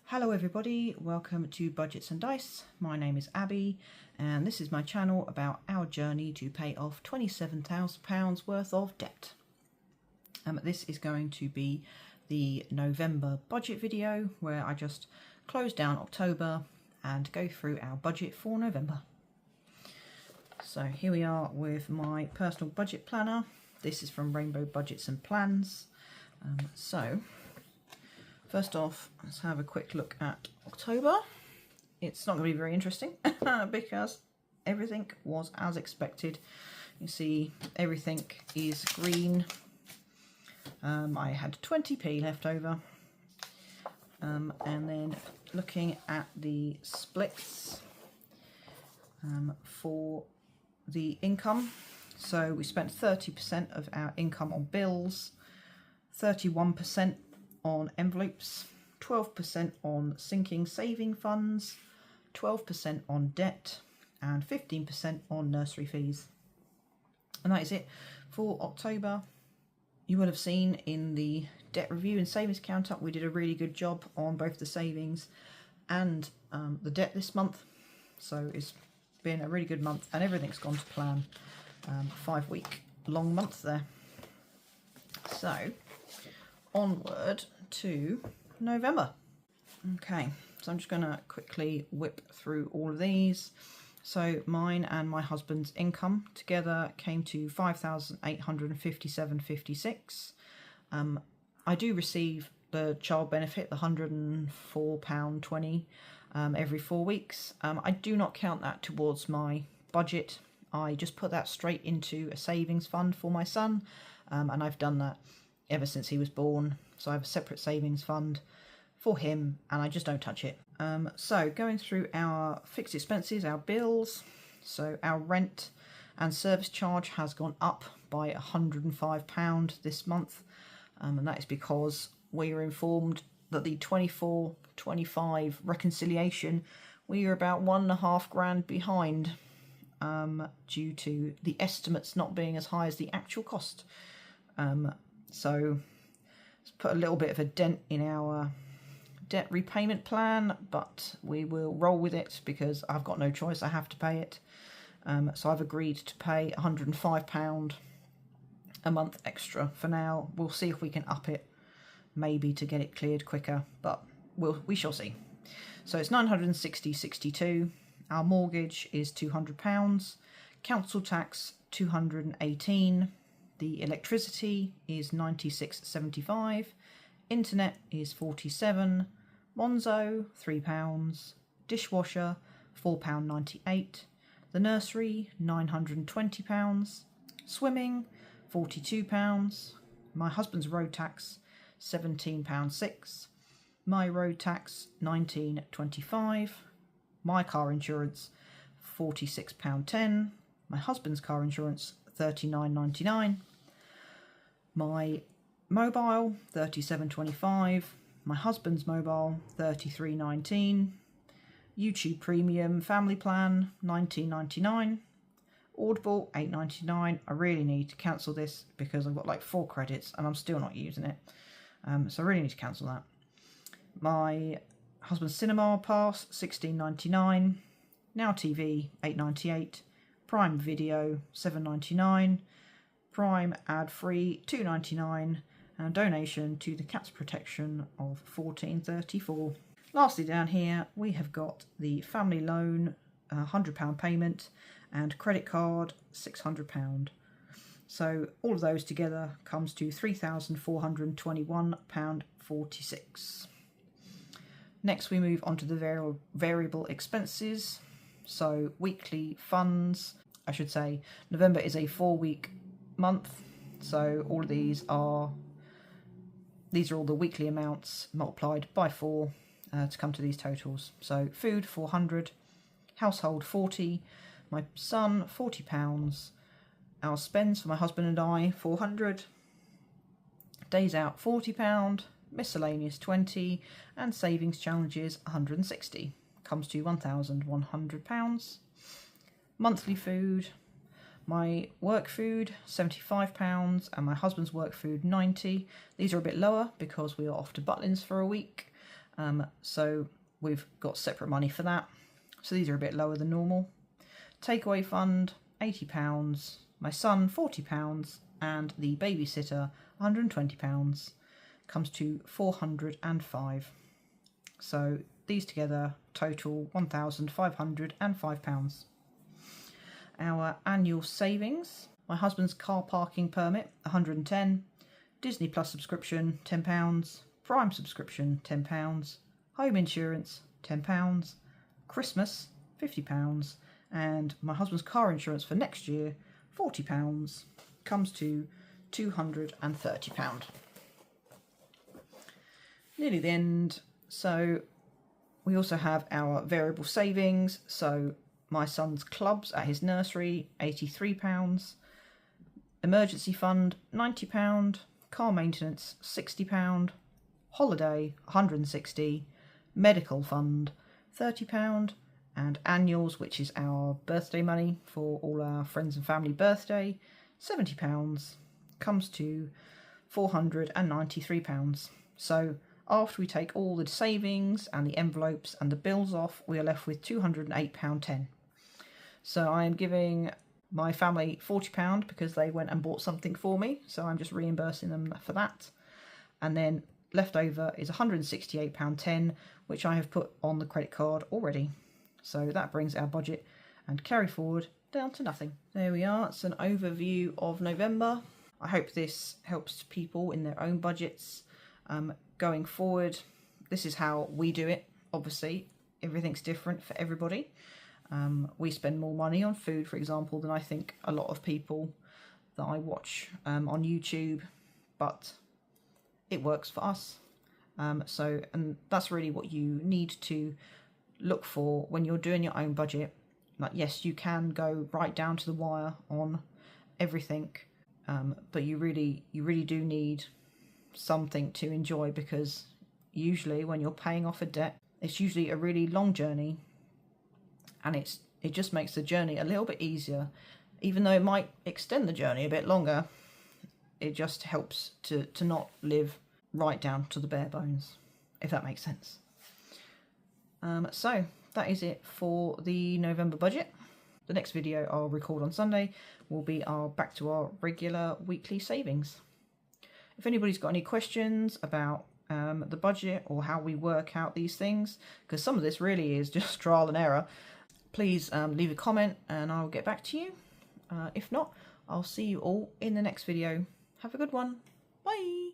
Hello everybody, welcome to Budgets and Dice. My name is Abby and this is my channel about our journey to pay off £27,000 worth of debt. This is going to be the November budget video where I just close down October and go through our budget for November. So here we are with my personal budget planner. This is from Rainbow Budgets and Plans. First off, let's have a quick look at October. It's not going to be very interesting because everything was as expected. You see, everything is green. I had 20p left over. And then looking at the splits for the income. So we spent 30% of our income on bills, 31% on envelopes, 12% on sinking saving funds, 12% on debt, and 15% on nursery fees. And that is it for October. You will have seen in the debt review and savings counter we did a really good job on both the savings and the debt this month. So it's been a really good month and everything's gone to plan. 5-week long month there. So onward to November. Okay, so I'm just going to quickly whip through all of these. So mine and my husband's income together came to £5,857.56. I do receive the child benefit, the £104.20 every 4 weeks. I do not count that towards my budget. I just put that straight into a savings fund for my son, and I've done that ever since he was born. So I have a separate savings fund for him and I just don't touch it. So going through our fixed expenses, our bills. So our rent and service charge has gone up by £105 this month. And that is because we were informed that the 24-25 reconciliation, we are about £1.5 behind due to the estimates not being as high as the actual cost. So it's put a little bit of a dent in our debt repayment plan, but we will roll with it because I've got no choice, I have to pay it. So I've agreed to pay £105 a month extra for now. We'll see if we can up it, maybe to get it cleared quicker, but we shall see. So it's £960.62. Our mortgage is £200. Council tax £218. The electricity is £96.75, internet is £47, Monzo £3, dishwasher £4.98, the nursery £920, swimming £42, my husband's road tax £17.06, my road tax £19.25, my car insurance £46.10, my husband's car insurance £39.99, my mobile £37.25, my husband's mobile £33.19, YouTube Premium Family Plan £19.99, Audible £8.99. I really need to cancel this because I've got like 4 credits and I'm still not using it, so I really need to cancel that. My husband's cinema pass £16.99, Now TV £8.98, Prime Video £7.99, Prime ad-free £2.99, and a donation to the Cats Protection of £14.34. Lastly down here we have got the family loan, £100 payment, and credit card £600. So all of those together comes to £3,421.46. Next we move on to the variable expenses. So weekly funds, I should say November is a 4-week month, so all of these are all the weekly amounts multiplied by 4 to come to these totals. So food £400, household £40, my son £40, our spends for my husband and I £400, days out £40, miscellaneous £20, and savings challenges £160. Comes to £1,100. Monthly food, my work food £75 and my husband's work food £90. These are a bit lower because we are off to Butlins for a week. So we've got separate money for that. So these are a bit lower than normal. Takeaway fund, £80. My son, £40. And the babysitter, £120. Comes to 405. So these together total £1,505. Our annual savings: my husband's car parking permit, 110, Disney Plus subscription, £10, Prime subscription, £10, home insurance, £10, Christmas, £50, and my husband's car insurance for next year, £40, comes to £230. Nearly the end. So we also have our variable savings. So my son's clubs at his nursery, £83, emergency fund, £90, car maintenance, £60, holiday, £160, medical fund, £30, and annuals, which is our birthday money for all our friends and family birthday, £70, comes to £493. So after we take all the savings and the envelopes and the bills off, we are left with £208.10. So I am giving my family £40 because they went and bought something for me, so I'm just reimbursing them for that. And then left over is £168.10, which I have put on the credit card already. So that brings our budget and carry forward down to nothing. There we are. It's an overview of November. I hope this helps people in their own budgets. Going forward, this is how we do it. Obviously, everything's different for everybody. We spend more money on food, for example, than I think a lot of people that I watch on YouTube, but it works for us. And that's really what you need to look for when you're doing your own budget. Like, yes, you can go right down to the wire on everything, but you really do need something to enjoy, because usually when you're paying off a debt, it's usually a really long journey, and it just makes the journey a little bit easier. Even though it might extend the journey a bit longer, it just helps to not live right down to the bare bones, if that makes sense. So that is it for the November budget. The next video I'll record on Sunday will be back to our regular weekly savings. If anybody's got any questions about the budget or how we work out these things, because some of this really is just trial and error, please leave a comment and I'll get back to you. If not, I'll see you all in the next video. Have a good one. Bye.